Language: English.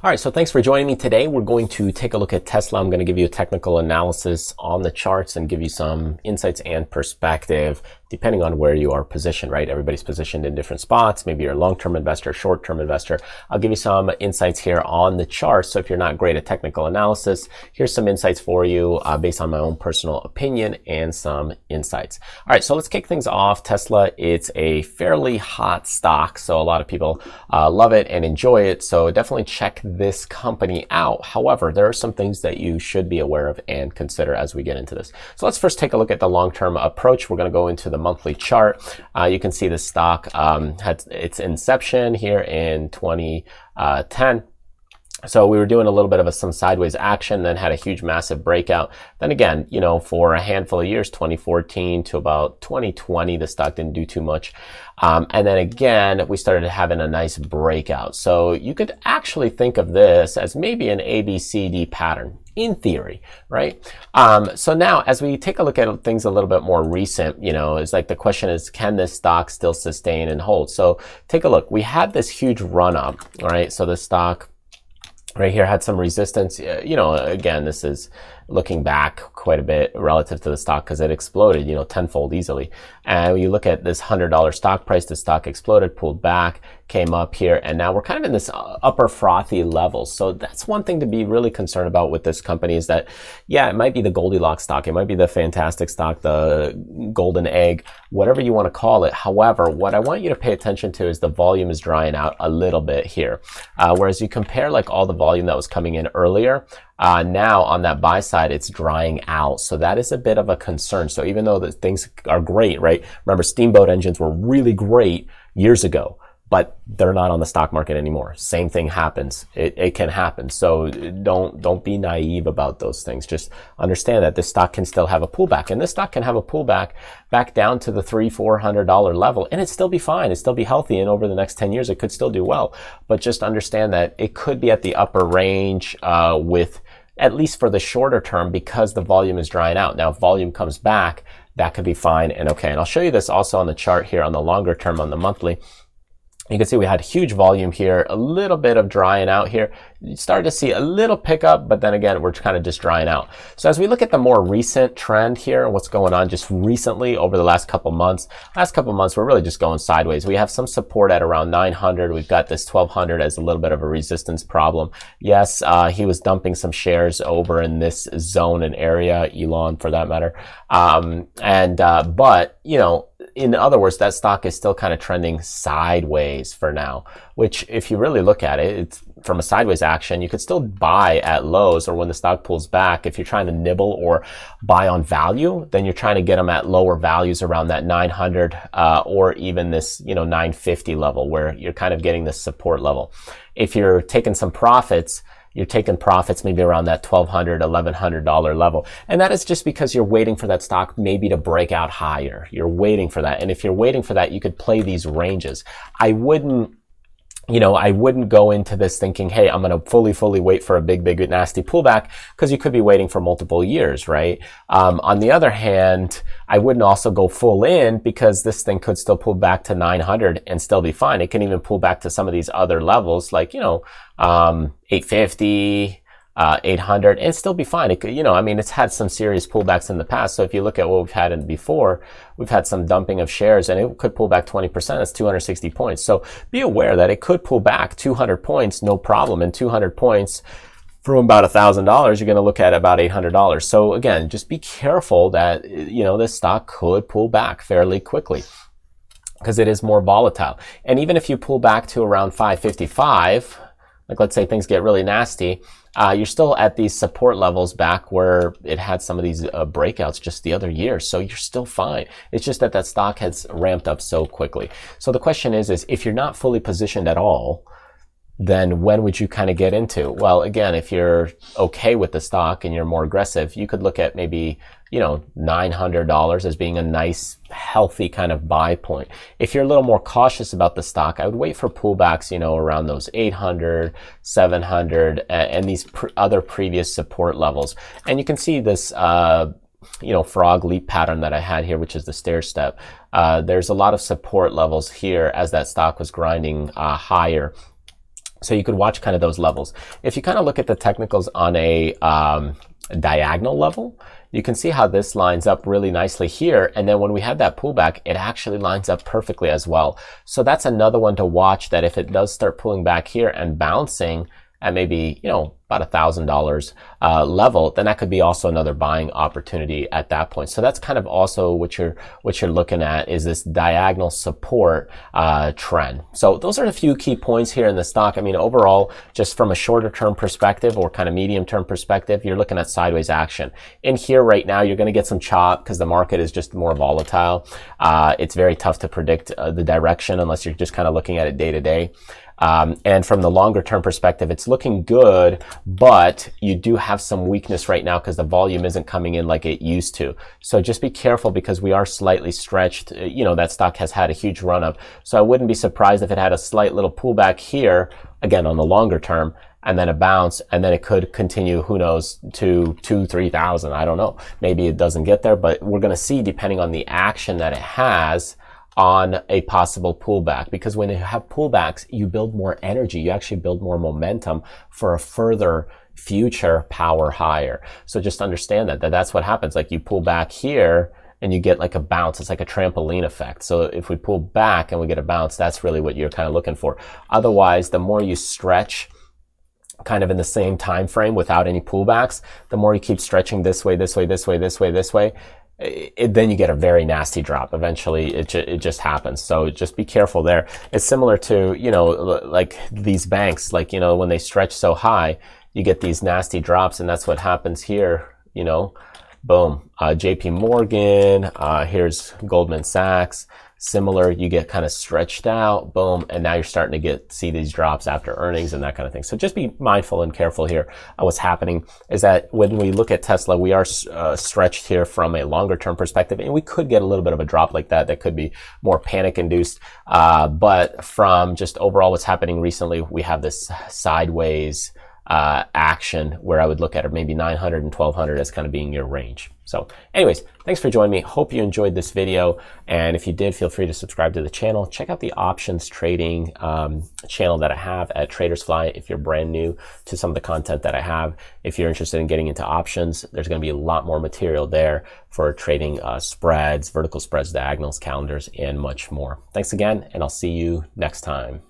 All right, so thanks for joining me today. We're going to take a look at Tesla. I'm going to give you a technical analysis on the charts and give you some insights and perspective depending on where you are positioned, right? Everybody's positioned in different spots. Maybe you're a long-term investor, short-term investor. I'll give you some insights here on the chart. So if you're not great at technical analysis, here's some insights for you based on my own personal opinion and some insights. All right, so let's kick things off. Tesla, it's a fairly hot stock. So a lot of people love it and enjoy it. So definitely check this company out. However, there are some things that you should be aware of and consider as we get into this. So let's first take a look at the long-term approach. We're going to go into the monthly chart. You can see the stock had its inception here in 2010. So we were doing a little bit of some sideways action, then had a huge, massive breakout. Then again, you know, for a handful of years, 2014 to about 2020, the stock didn't do too much. And then again, we started having a nice breakout. So you could actually think of this as maybe an ABCD pattern in theory, right? So now as we take a look at things a little bit more recent, you know, it's like the question is, can this stock still sustain and hold? So take a look. We had this huge run up, all right? So the stock right here had some resistance. You know, again, this is looking back quite a bit relative to the stock because it exploded, you know, tenfold easily. And when you look at this $100 stock price, the stock exploded, pulled back, came up here, and now we're kind of in this upper frothy level. So that's one thing to be really concerned about with this company is that, yeah, it might be the Goldilocks stock, it might be the fantastic stock, the golden egg, whatever you want to call it. However, what I want you to pay attention to is the volume is drying out a little bit here. Whereas you compare like all the volume that was coming in earlier, now on that buy side, it's drying out. So that is a bit of a concern. So even though the things are great, right? Remember, steamboat engines were really great years ago, but they're not on the stock market anymore. Same thing happens. It can happen. So don't be naive about those things. Just understand that this stock can still have a pullback, and this stock can have a pullback back down to the $300-$400 level, and it still be fine. It still be healthy, and over the next 10 years, it could still do well. But just understand that it could be at the upper range with at least for the shorter term because the volume is drying out. Now, if volume comes back, that could be fine and okay. And I'll show you this also on the chart here on the longer term on the monthly. You can see we had huge volume here, a little bit of drying out here. You started to see a little pickup, but then again, we're kind of just drying out. So as we look at the more recent trend here, what's going on just recently over the last couple months, we're really just going sideways. We have some support at around 900. We've got this 1200 as a little bit of a resistance problem. Yes, he was dumping some shares over in this zone and area, Elon for that matter. But, you know, in other words, that stock is still kind of trending sideways for now, which if you really look at it, it's from a sideways action, you could still buy at lows or when the stock pulls back. If you're trying to nibble or buy on value, then you're trying to get them at lower values around that 900 or even this, you know, 950 level where you're kind of getting this support level. If you're taking some profits, you're taking profits maybe around that $1,200, $1,100 level. And that is just because you're waiting for that stock maybe to break out higher. You're waiting for that. And if you're waiting for that, you could play these ranges. I wouldn't go into this thinking, hey, I'm going to fully wait for a big, nasty pullback because you could be waiting for multiple years, right? On the other hand, I wouldn't also go full in because this thing could still pull back to 900 and still be fine. It can even pull back to some of these other levels like, you know, 850, 800 and still be fine. It could, you know, I mean, it's had some serious pullbacks in the past. So if you look at what we've had in before, we've had some dumping of shares and it could pull back 20%. That's 260 points. So be aware that it could pull back 200 points, no problem. And 200 points from about $1,000, you're going to look at about $800. So again, just be careful that, you know, this stock could pull back fairly quickly because it is more volatile. And even if you pull back to around 555, like let's say things get really nasty, you're still at these support levels back where it had some of these breakouts just the other year. So you're still fine. It's just that that stock has ramped up so quickly. So the question is if you're not fully positioned at all, then when would you kind of get into? Well, again, if you're okay with the stock and you're more aggressive, you could look at maybe, you know, $900 as being a nice, healthy kind of buy point. If you're a little more cautious about the stock, I would wait for pullbacks, you know, around those 800, 700, and these other previous support levels. And you can see this, you know, frog leap pattern that I had here, which is the stair step. There's a lot of support levels here as that stock was grinding higher. So you could watch kind of those levels. If you kind of look at the technicals on a diagonal level, you can see how this lines up really nicely here. And then when we have that pullback, it actually lines up perfectly as well. So that's another one to watch, that if it does start pulling back here and bouncing at maybe, you know, about $1,000 level, then that could be also another buying opportunity at that point. So that's kind of also what you're looking at, is this diagonal support trend. So those are a few key points here in the stock. I mean, overall, just from a shorter term perspective or kind of medium term perspective, you're looking at sideways action. In here right now, you're going to get some chop because the market is just more volatile. It's very tough to predict the direction unless you're just kind of looking at it day to day. And from the longer term perspective, it's looking good, but you do have some weakness right now because the volume isn't coming in like it used to. So just be careful, because we are slightly stretched. You know, that stock has had a huge run up. So I wouldn't be surprised if it had a slight little pullback here, again, on the longer term, and then a bounce, and then it could continue, who knows, to 2,000-3,000. I don't know. Maybe it doesn't get there, but we're going to see, depending on the action that it has on a possible pullback, because when you have pullbacks, you build more energy. You actually build more momentum for a further future power higher. So just understand that that's what happens. Like, you pull back here and you get like a bounce. It's like a trampoline effect. So if we pull back and we get a bounce, that's really what you're kind of looking for. Otherwise, the more you stretch kind of in the same time frame without any pullbacks, the more you keep stretching this way, this way, this way, this way, this way, then you get a very nasty drop. Eventually, it just happens. So just be careful there. It's similar to, you know, like these banks, like, you know, when they stretch so high, you get these nasty drops, and that's what happens here, you know. Boom. JP Morgan, here's Goldman Sachs. Similar, you get kind of stretched out, boom, and now you're starting to see these drops after earnings and that kind of thing. So just be mindful and careful here. What's happening is that when we look at Tesla, we are stretched here from a longer term perspective, and we could get a little bit of a drop like that. That could be more panic induced. But from just overall what's happening recently, we have this sideways action where I would look at it maybe 900 and 1200 as kind of being your range. So anyways, thanks for joining me. Hope you enjoyed this video. And if you did, feel free to subscribe to the channel. Check out the options trading channel that I have at Traders Fly if you're brand new to some of the content that I have. If you're interested in getting into options, there's going to be a lot more material there for trading spreads, vertical spreads, diagonals, calendars, and much more. Thanks again, and I'll see you next time.